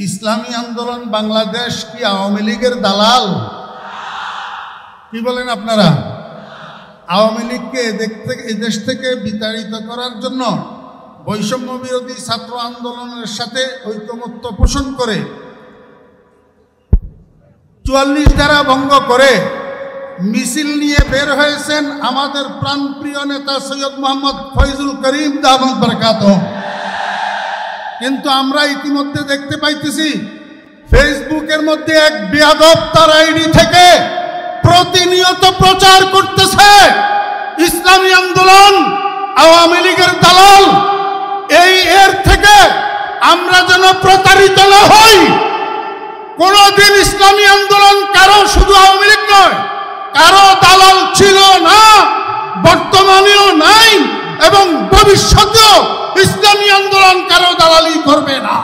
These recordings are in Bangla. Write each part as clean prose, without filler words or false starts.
ইসলামী আন্দোলন বাংলাদেশ কি আওয়ামী লীগের দালাল? কি বলেন আপনারা? আওয়ামী লীগকে এদেশ থেকে বিতাড়িত করার জন্য বৈষম্য বিরোধী ছাত্র আন্দোলনের সাথে ঐকমত্য পোষণ করে ৪৪ ধারা ভঙ্গ করে মিছিল নিয়ে বের হয়েছেন আমাদের প্রাণপ্রিয় নেতা সৈয়দ মোহাম্মদ ফয়জুল করিম দামাত বরকাতুহু। কিন্তু আমরা ইতিমধ্যে দেখতে পাইতেছি ফেসবুকের মধ্যে এক বেয়াদব তার আইডি থেকে প্রতিনিয়ত প্রচার করতেছে ইসলামী আন্দোলন আওয়ামী লীগের দালাল। এর থেকে আমরা যেন প্রতারিত না হই। কোনদিন ইসলামী আন্দোলন কারো, শুধু আওয়ামী লীগ নয়, কারো দালাল ছিল না, বর্তমানেও নাই এবং ভবিষ্যতেও ইসলামী আন্দোলন কারো দালালি করবে না।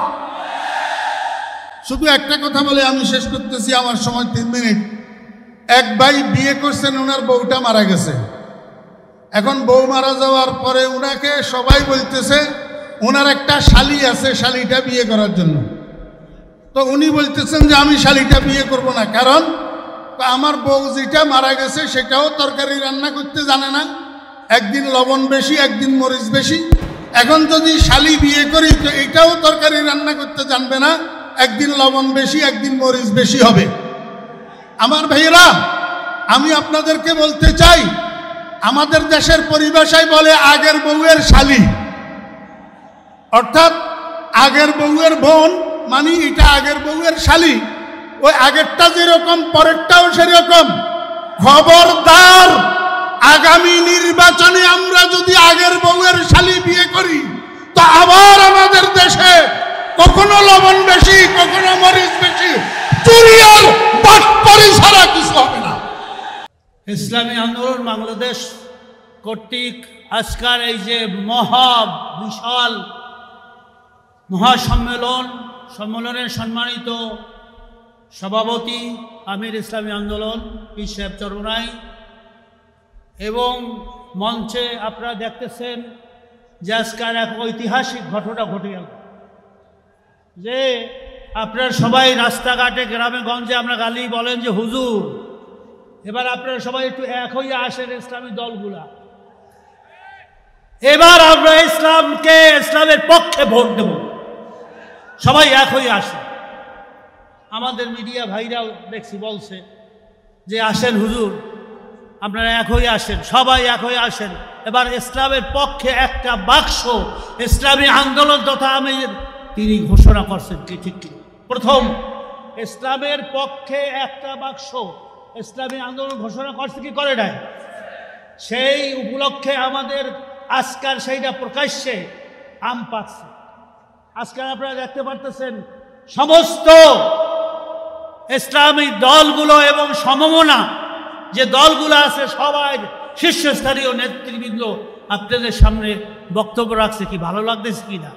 শুধু একটা কথা বলে আমি শেষ করতেছি, আমার সময় 3 মিনিট। এক ভাই বিয়ে করছেন, ওনার বউটা মারা গেছে। এখন বউ মারা যাওয়ার পরে ওনাকে সবাই বলতেছে ওনার একটা শালি আছে, শালিটা বিয়ে করার জন্য। তো উনি বলতেছেন যে আমি শালিটা বিয়ে করব না, কারণ আমার বউ যেটা মারা গেছে সেটাও তরকারি রান্না করতে জানে না, একদিন লবণ বেশি একদিন মরিচ বেশি। এখন যদি শালি বিয়ে করি তো এটাও তরকারি রান্না করতে জানবে না, একদিন লবণ বেশি একদিন মরিচ বেশি হবে। আমার ভাইয়েরা, আমি আপনাদেরকে বলতে চাই, আমাদের দেশের পরিভাষায় বলে আগের বউয়ের শালি, অর্থাৎ আগের বউয়ের বোন, মানে এটা আগের বউয়ের শালি। ওই আগেরটা যেরকম পরেরটাও সেরকম। খবরদার, আগামী নির্বাচনে আমরা যদি আগের বউয়ের শালি বিয়ে করি তো আবার আমাদের দেশে কখনো লবণ বেশি কখনো মরিচ বেশি, চুরি আর বাটপারি ছাড়া কিছু হবে না। ইসলামী আন্দোলন বাংলাদেশ কর্তৃক আজকাল এই যে বিশাল সম্মেলনের সম্মানিত সভাপতি আমির ইসলামী আন্দোলন পীর সাহেব চরমনাই, এবং মঞ্চে আপনারা দেখতেছেন যে আজকাল এক ঐতিহাসিক ঘটনা ঘটে গেল, যে আপনারা সবাই রাস্তাঘাটে গ্রামে গঞ্জে আমরা গালি বলেন যে হুজুর, এবার আপনারা সবাই একটু এক হয়ে আসেন ইসলামী দলগুলা, এবার আমরা ইসলামের পক্ষে ভোট দেব, সবাই এক হয়ে আসেন। আমাদের মিডিয়া ভাইরাও দেখছি বলছে যে আসেন হুজুর, আপনারা এক হয়ে আসেন, সবাই এক হয়ে আসেন, এবার ইসলামের পক্ষে একটা বাক্স ইসলামী আন্দোলন তথা আমির তিনি ঘোষণা করছেন। কি ঠিক কি? প্রথম ইসলামের পক্ষে একটা বাক্স ইসলামী আন্দোলন ঘোষণা করছে, কি করে নাই? সেই উপলক্ষে আমাদের আজকাল সেইটা প্রকাশ্যে আম পাচ্ছে। আজকাল আপনারা দেখতে পারতেছেন সমস্ত ইসলামী দলগুলো এবং সমমনা যে দলগুলো আছে সবাই শীর্ষস্থানীয় নেতৃবৃন্দ আপনাদের সামনে বক্তব্য রাখছে। কি ভালো লাগতেছে কি না?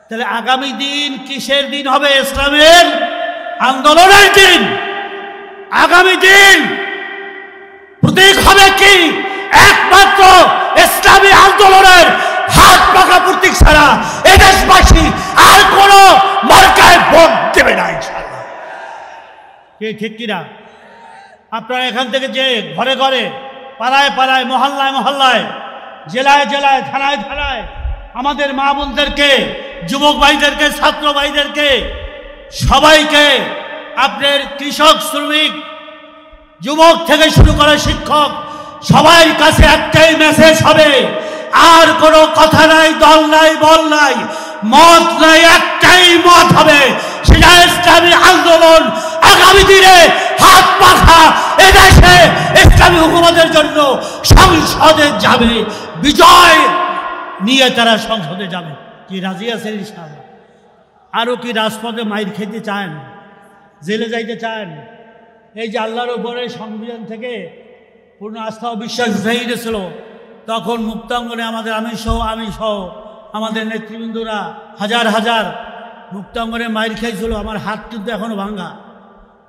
তাহলে আগামী দিন কিসের দিন হবে? ইসলামের আন্দোলনের দিন। আগামী দিন প্রতীক হবে কি? একমাত্র ইসলামী আন্দোলনের হাত পাকা প্রতীক ছাড়া এদেশবাসী আর কোন মার্কায় ভোট দেবে না ইনশাআল্লাহ। কে ঠিক কিনা? আপনারা এখান থেকে যে ঘরে ঘরে, পাড়ায় পাড়ায়, মহল্লায় মহল্লায়, জেলায় জেলায়, থানায় থানায় আমাদের মা বোনদেরকে, যুবক ভাইদেরকে, ছাত্র ভাইদেরকে, সবাইকে, আপনার কৃষক, শ্রমিক, যুবক থেকে শুরু করে শিক্ষক, সবার কাছে একটাই মেসেজ হবে, আর কোনো কথা নাই, দল নাই, বল নাই, মত নাই, একটাই মত হবে, সেটা ইসলামী আন্দোলন আগামী দিনে হাত পাখা এদেশে ইসলামী হুকুমতের জন্য সংসদে যাবে, বিজয় নিয়ে তারা সংসদে যাবে। কি রাজি আছেন ইনশাআল্লাহ? আরও কি রাজপথে মাইর খেতে চান? জেলে যাইতে চান? এই যে আল্লাহর উপরে সংবিধান থেকে পূর্ণ আস্থা ও বিশ্বাস উঠে গেছিল, তখন মুক্তাঙ্গনে আমাদের আমি সহ আমাদের নেতৃবৃন্দরা হাজার হাজার মুক্তাঙ্গনে মাইর খাইছিল। আমার হাত কিন্তু এখনও ভাঙ্গা,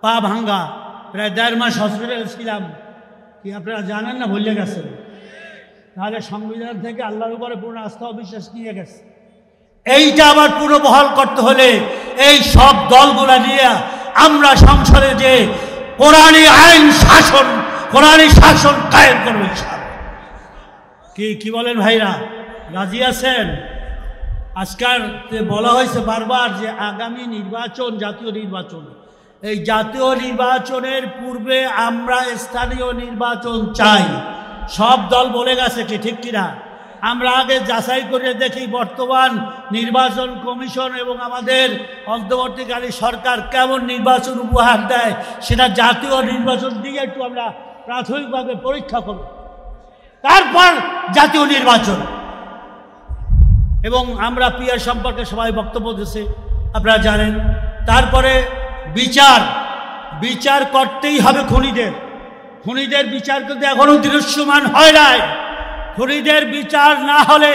পা ভাঙ্গা, প্রায় 1.5 মাস হসপিটালে ছিলাম। কি আপনারা জানেন না? ভুলে গেছেন? তাহলে সংবিধান থেকে আল্লাহর উপরে পূর্ণ আস্থা ও বিশ্বাস নিয়ে গেছে। এইটা আবার পুনর্বহাল করতে হলে এই সব দলগুলা নিয়ে আমরা সংসদে যে কোরআনী আইন শাসন, কোরআনী শাসন কায়েম করবো। কি বলেন ভাইরা, রাজি আছেন? আজকাল বলা হয়েছে বারবার যে আগামী নির্বাচন জাতীয় নির্বাচন, এই জাতীয় নির্বাচনের পূর্বে আমরা স্থানীয় নির্বাচন চাই। সব দল বলে গেছে, কি ঠিক কিনা? আমরা আগে যাচাই করে দেখি বর্তমান নির্বাচন কমিশন এবং আমাদের অন্তর্বর্তীকালী সরকার কেমন নির্বাচন উপহার দেয়, সেটা জাতীয় নির্বাচন দিয়ে একটু আমরা প্রাথমিকভাবে পরীক্ষা করব, তারপর জাতীয় নির্বাচন। এবং আমরা পিয়ার সম্পর্কে সবাই বক্তব্য দিয়েছে, আপনারা জানেন। তারপরে বিচার করতেই হবে খুনিদের বিচার কিন্তু এখনো দৃশ্যমান হয় নাই। খুনিদের বিচার না হলে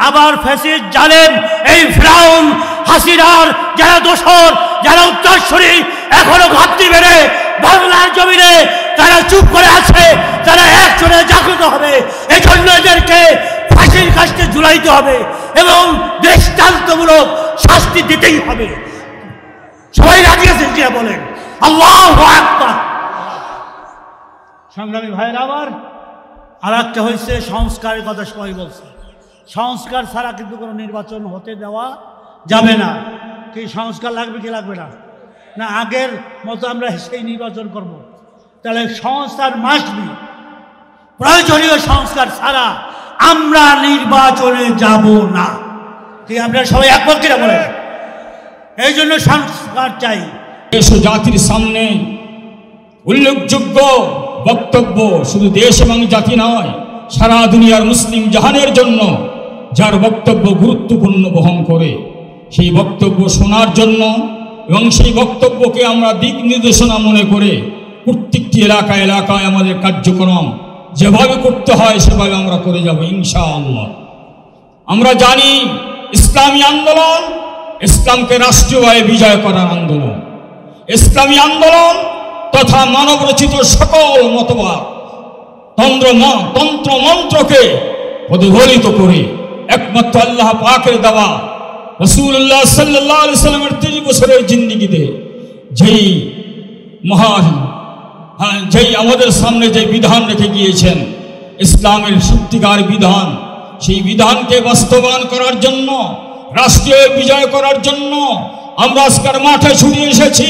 আবার ফ্যাসিস্ট জালেম এই ফিরআউন হাসিনার যারা দোসর, যারা উত্তরসূরি এখনো ঘাপটি মেরে বাংলার জমিনে তারা চুপ করে আছে, তারা একজনে জাগ্রত হবে। এজন্য এদেরকে ফাঁসির কাস্টে ঝুলাইতে হবে এবং দৃষ্টান্তমূলক শাস্তি দিতেই হবে। সবাই রাজি আছেন কিনা বলেন? আল্লাহু আকবার। সংগ্রামী ভাইয়েরা, আবার আর একটা হয়েছে সংস্কারের কথা সবাই বলছে। সংস্কার ছাড়া কিন্তু কোনো নির্বাচন হতে দেওয়া যাবে না। কি সংস্কার লাগবে কি লাগবে না? না আগের মতো আমরা সেই নির্বাচন করব? তাহলে সংস্কার মাস্ট বি। প্রয়োজনীয় সংস্কার ছাড়া আমরা নির্বাচনে যাব না। ঠিক আপনারা সবাই একমত কিনা বলেন? এই জন্য সংস্কার চাই। দেশ ও জাতির সামনে উল্লেখযোগ্য বক্তব্য শুধু দেশ এবং জাতি নয়, সারা দুনিয়ার মুসলিম জাহানের জন্য যার বক্তব্য গুরুত্বপূর্ণ বহন করে, সেই বক্তব্য শোনার জন্য এবং সেই বক্তব্যকে আমরা দিক নির্দেশনা মনে করে প্রত্যেকটি এলাকায় আমাদের কার্যক্রম যেভাবে করতে হয় সেভাবে আমরা করে যাব ইনশাআল্লাহ। আমরা জানি ইসলামী আন্দোলন ইসলামকে রাষ্ট্রীয়ভাবে বিজয় করার আন্দোলন। ইসলামী আন্দোলন তথা মানবরচিত সকল মতবাদ তন্ত্র মন্ত্রকে প্রতিফলিত করে একমাত্র আল্লাহ পাকের দেওয়া রাসূলুল্লাহ সাল্লাল্লাহু আলাইহি ওয়াসাল্লামের 30 বছরের জিন্দেগিতে যেই আমাদের সামনে যে বিধান রেখে গিয়েছেন, ইসলামের সত্যিকার বিধান, সেই বিধানকে বাস্তবায়ন করার জন্য, রাষ্ট্রীয় বিজয় করার জন্য আমরা আজকের মাঠে ছুটে এসেছি।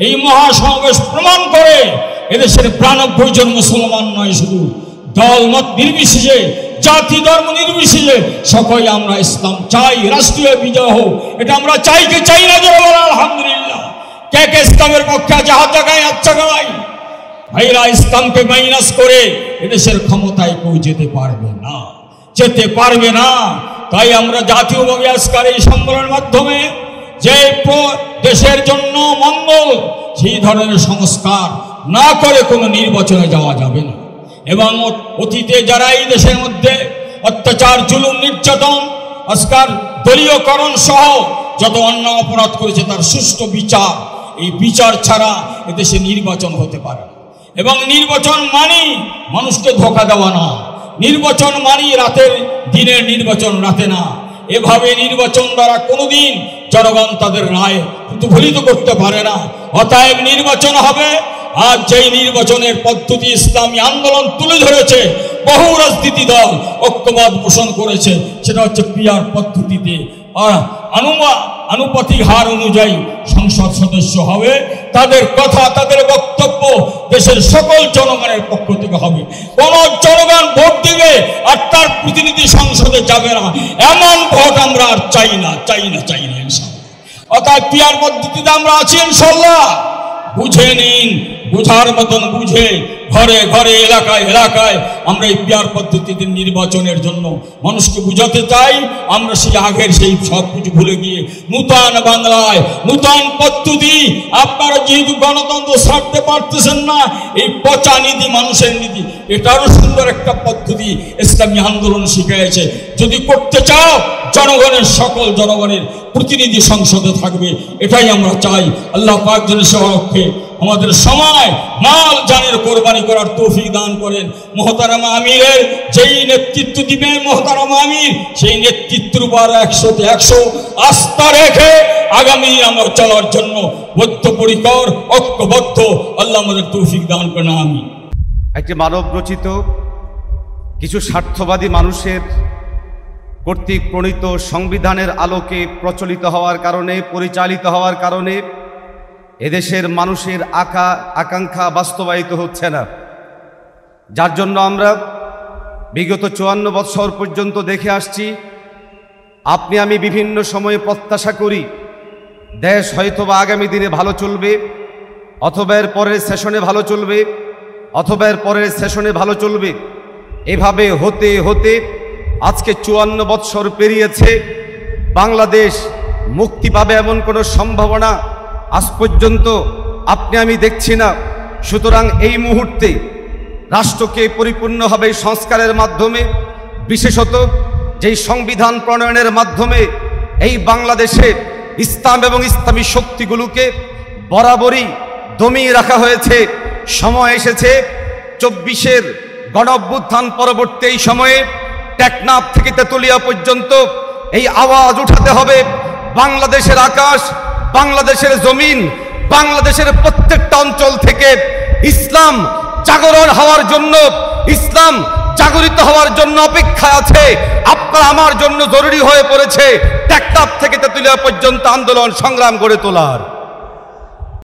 এই মহাসমাবেশ প্রমাণ করে এদেশের 92 জন মুসলমান নয়, শুধু দল মত নির্বিশেষে, জাতি ধর্ম নির্বিশেষে সকলে আমরা ইসলাম চাই, রাষ্ট্রীয় বিজয় হোক। এটা আমরা চাই কি চাই না? আলহামদুলিল্লাহ। কে কে ইসলামের পক্ষে আছে? হাত জাগায়, আচ্ছা গায়। ভাইরা, ইসলামকে মাইনাস করে এদেশের ক্ষমতায় কেউ যেতে পারবে না। তাই আমরা জাতীয়ভাবে আজকের এই সম্মেলনের মাধ্যমে যে দেশের জন্য মঙ্গল, সেই ধরনের সংস্কার না করে কোনো নির্বাচনে যাওয়া যাবে না। এবং অতীতে যারা এই দেশের মধ্যে অত্যাচার, জুলুম, নির্যাতন, আজকাল দলীয়করণ সহ যত অন্যায় অপরাধ করেছে তার সুষ্ঠু বিচার, এই বিচার ছাড়া এদেশে নির্বাচন হতে পারে না। এবং নির্বাচন মানে মানুষকে ধোঁকা দেওয়া না, নির্বাচন মানে দিনের নির্বাচন রাতে না। এভাবে নির্বাচন দ্বারা কোনোদিন জনগণ তাদের রায় প্রতিফলিত করতে পারে না। অতএব নির্বাচন হবে। আর যেই নির্বাচনের পদ্ধতি ইসলামী আন্দোলন তুলে ধরেছে, বহু রাজনীতি দল ঐক্যমত পোষণ করেছে, সেটা হচ্ছে পিয়ার পদ্ধতিতে আনুপাতিক হার অনুযায়ী সংসদ সদস্য হবে। তাদের কথা, তাদের বক্তব্য দেশের সকল জনগণের পক্ষ থেকে হবে। কোন জনগণ ভোট দিবে আর তার প্রতিনিধি সংসদে যাবে না, এমন ভোট আমরা আর চাই না ইনশাআল্লাহ। অর্থাৎ পিয়ার পদ্ধতিতে আমরা আছি ইনশাআল্লাহ। বুঝে নিন, বুঝার মতন বুঝে ঘরে ঘরে, এলাকায় আমরা এই পিয়ার পদ্ধতিতে নির্বাচনের জন্য মানুষকে বুঝাতে চাই। আমরা সেই সব কিছু ভুলে গিয়ে নূতন বাংলায় নূতন পদ্ধতি, আপনারা যেহেতু গণতন্ত্র ছাড়তে পারতেছেন না, এই পচা নীতি, মানুষের নীতি, এটারও সুন্দর একটা পদ্ধতি ইসলামী আন্দোলন শিখিয়েছে। যদি করতে চাও, সকল জনগণের প্রতিনিধি সংসদে থাকবে, এটাই আমরা চাই। আল্লাহ পাক যেন সে লক্ষ্যে আমাদের সময় মাল জানের কোরবানি করার তৌফিক দান করেন। মোহতারামা আমিরের যেই নেতৃত্ব দিবেন মোহতারামা আমির, সেই নেতৃত্বের উপর 100তে 100 আস্থা রেখে আগামী আমরা চলার জন্য বদ্ধপরিকর, ঐক্যবদ্ধ। আল্লাহ আমাদের তৌফিক দান করেন, আমিন। একটি মানব রচিত কিছু স্বার্থবাদী মানুষের কর্তৃক প্রণীত সংবিধানের আলোকে প্রচলিত হওয়ার কারণে, পরিচালিত হওয়ার কারণে এদেশের মানুষের আকাঙ্ক্ষা বাস্তবায়িত হচ্ছে না, যার জন্য আমরা বিগত 54 বৎসর পর্যন্ত দেখে আসছি। আপনি আমি বিভিন্ন সময়ে প্রত্যাশা করি দেশ হয়তোবা আগামী দিনে ভালো চলবে, অথবা এর পরের সেশনে ভালো চলবে, অথবা এর পরের সেশনে ভালো চলবে। এভাবে হতে হতে আজকে 54 বৎসর পেরিয়েছে, বাংলাদেশ মুক্তি পাবে এমন কোনো সম্ভাবনা আজ পর্যন্ত আপনি আমি দেখছি না। সুতরাং এই মুহূর্তে রাষ্ট্রকে পরিপূর্ণভাবে সংস্কারের মাধ্যমে, বিশেষত যেই সংবিধান প্রণয়নের মাধ্যমে এই বাংলাদেশে ইসলাম এবং ইসলামী শক্তিগুলোকে বরাবরই দমিয়ে রাখা হয়েছে, সময় এসেছে 24-এর গণঅভ্যুত্থান পরবর্তী এই সময়ে টেকনাফ থেকে তেতুলিয়া পর্যন্ত এই আওয়াজ উঠাতে হবে। বাংলাদেশের আকাশ, বাংলাদেশের জমিন, বাংলাদেশের প্রত্যেকটা অঞ্চল থেকে ইসলাম জাগরণ হওয়ার জন্য, ইসলাম জাগরিত হওয়ার জন্য অপেক্ষা আছে। আপনার আমার জন্য জরুরি হয়ে পড়েছে টেকনাফ থেকে তেতুলিয়া পর্যন্ত আন্দোলন সংগ্রাম গড়ে তোলার।